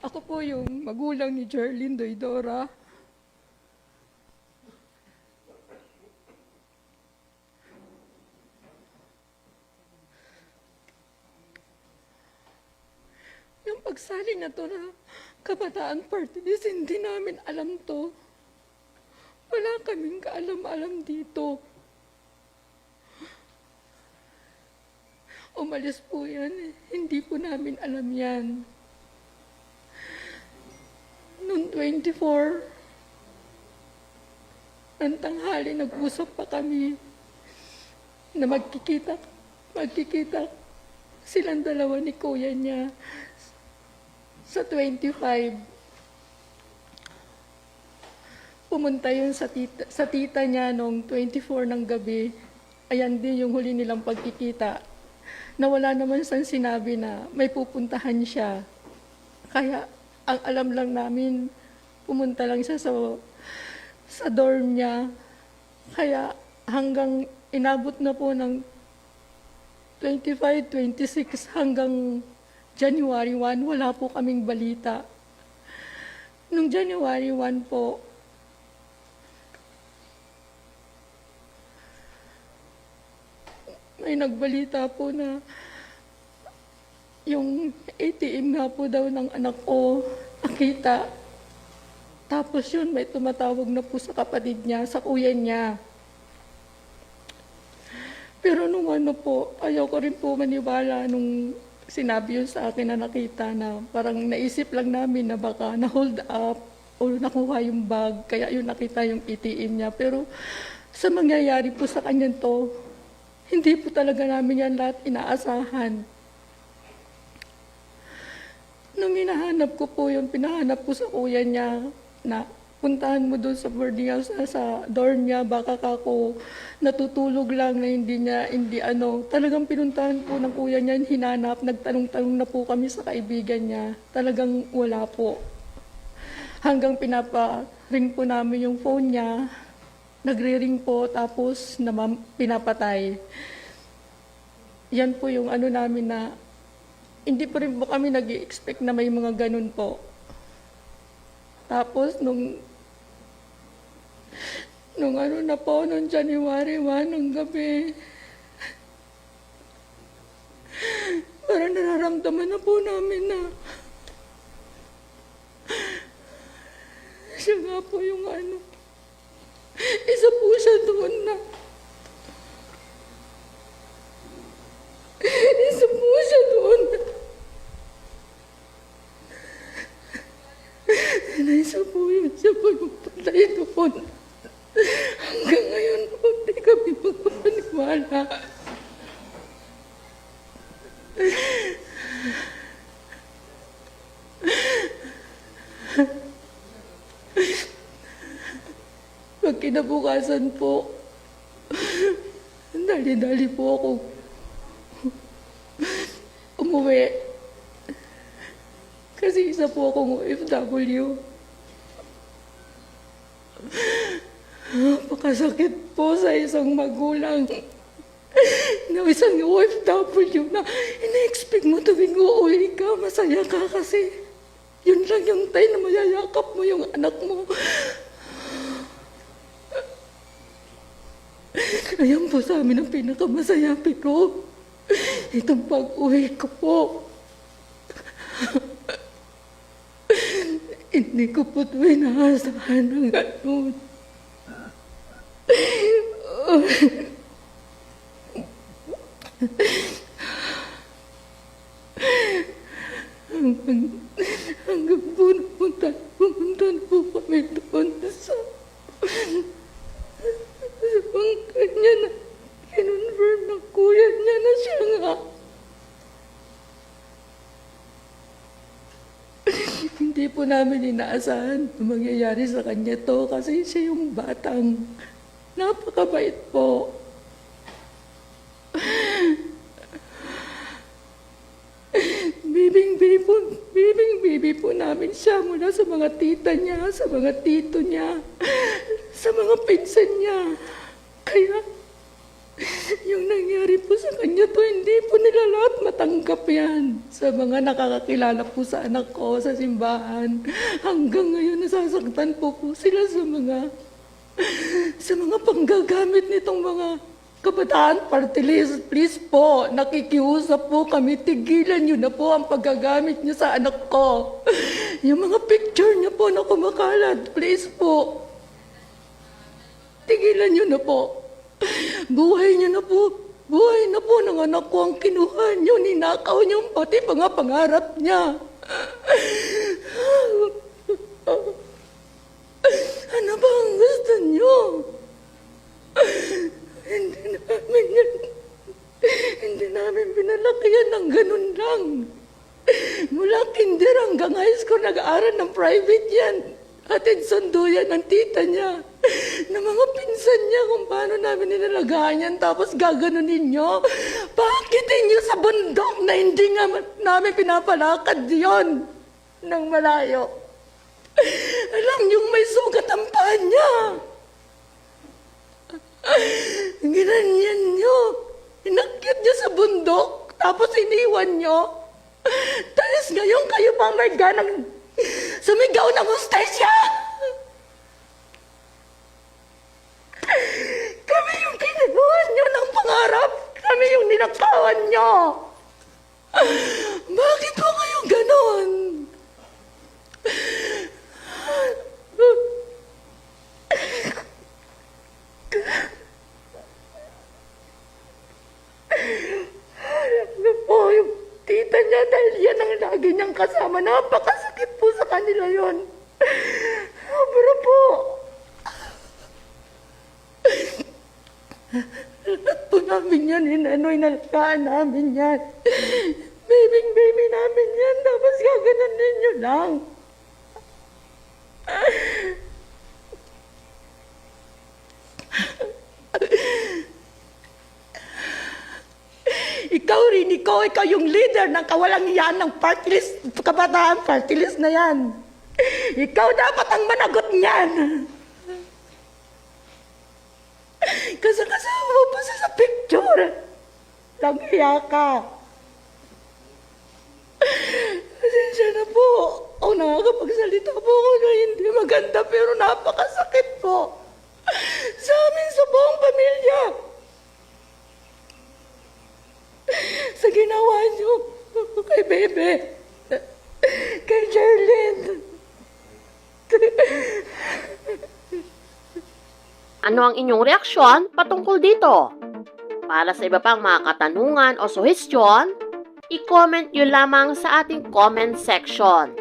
Ako po yung magulang ni Jerlyn Doydora. Yung pagsali na to na Kabataan Party List, hindi namin alam to. Wala kaming kaalam-alam dito. Umalis po yan. Hindi po namin alam yan. Noong 24, ang tanghali, nag-usap pa kami na magkikita silang dalawa ni kuya niya sa 25. Pumunta yun sa tita niya noong 24 ng gabi. Ayan din yung huli nilang pagkikita. Na wala naman siyang sinabi na may pupuntahan siya. Kaya ang alam lang namin, pumunta lang siya sa dorm niya. Kaya hanggang inabot na po ng 25, 26 hanggang January 1, wala po kaming balita. Nung January 1 po, may nagbalita po na yung ATM nga po daw ng anak ko nakita. Tapos yun, may tumatawag na po sa kapatid niya, sa kuya niya. Pero nung ano po, ayaw ko rin po maniwala nung sinabi yun sa akin na nakita na parang naisip lang namin na baka na-hold up o nakuha yung bag, kaya yun nakita yung ATM niya. Pero sa mangyayari po sa kanya to, hindi po talaga namin yan lahat inaasahan. Nung hinahanap ko po yung pinahanap ko sa kuya niya na puntahan mo doon sa boarding house, sa dorm niya, baka ako natutulog lang na hindi talagang pinuntahan po ng kuya niya, hinanap, nagtanong-tanong na po kami sa kaibigan niya, talagang wala po. Hanggang pinapa-ring po namin yung phone niya, nagre-ring po, tapos pinapatay. Yan po yung namin na, hindi po rin po kami nag-i-expect na may mga ganun po. Tapos nung na po, nung January 1, ng gabi, parang nararamdaman na po namin na siya nga po yung isa po siya doon na isa po siya doon na isa po yun, siya po yung patay doon. Hanggang ngayon po, hindi kami magpapaniwala. Pag kinabukasan po, dali-dali po ako umuwi. Kasi isa po akong OFW. Napakasakit po sa isang magulang na isang OFW na ina-expect mo tuwing uuwi ka, masaya ka kasi yun lang yung time na mayayakap mo yung anak mo. Ayan po sa amin ang pinakamasaya, pero itong pag-uwi ko po, hindi ko po ito inaasahan ng ganun. Hanggang po pumunta po kami doon sa bangka niya na kinonfirm ng kuya niya na siya nga. Hindi po namin inaasahan na mangyayari sa kanya to kasi siya yung batang napakabait po. Bibing-bibi po namin siya mula sa mga tita niya, sa mga tito niya, sa mga pinsan niya. Kaya Yung nangyari po sa kanya to, hindi po nila lahat matanggap yan. Sa mga nakakakilala po sa anak ko sa simbahan, hanggang ngayon nasasaktan po sila sa mga panggagamit nitong mga kabataan party list. Please po, nakikiusap po kami, tigilan nyo na po ang paggagamit nyo sa anak ko. Yung mga picture niya po na kumakalat, please po, tigilan nyo na po. Buhay niya na po. Buhay na po ng anak ko ang kinuha niyo, ninakaw niyo pati mga pangarap niya. Ano ba ang gusto niyo? Hindi namin pinalaki yan ng ganun lang. Mula kinder hanggang high school, nag-aaral ng private yan. Atid sundo yan ng tita niya. Na mga pinsan niya kung paano namin ninalagaan yan. Tapos gaganunin niyo. Bakit inyo sa bundok na hindi nga namin pinapalakad yon ng malayo? Alam niyong may sugat ang paa niya. Ginanyan niyo. Inakyat niyo sa bundok. Tapos iniwan niyo. Tapos ngayon kayo pa may ganang sumigaw ng hostesya. Kami yung kinuha niyo ng pangarap. Kami yung ninakawan niyo. Bakit po kayo ganon? Ano po yung tita niya, dahil yan ang lagi niyang kasama. Napakasakit po sa kanila yon. Pero po, lahat po namin yan, inalagaan namin yan. Baby namin yan, tapos gaganunin niyo lang. Ikaw yung leader ng kawalang iyan ng party list, kabataan party list na yan. Ikaw dapat ang managot niyan. Kasi kasama mo pa sa picture. Nanghiya ka. Pasensya na po. Ako nakakapagsalita po ako na hindi maganda pero napakasakit po. Sa amin, sa buong pamilya. Sa ginawa niyo kay Bebe, kay Jerlyn. Ano ang inyong reaksyon patungkol dito? Para sa iba pang mga katanungan o suhestyon, i-comment nyo lamang sa ating comment section.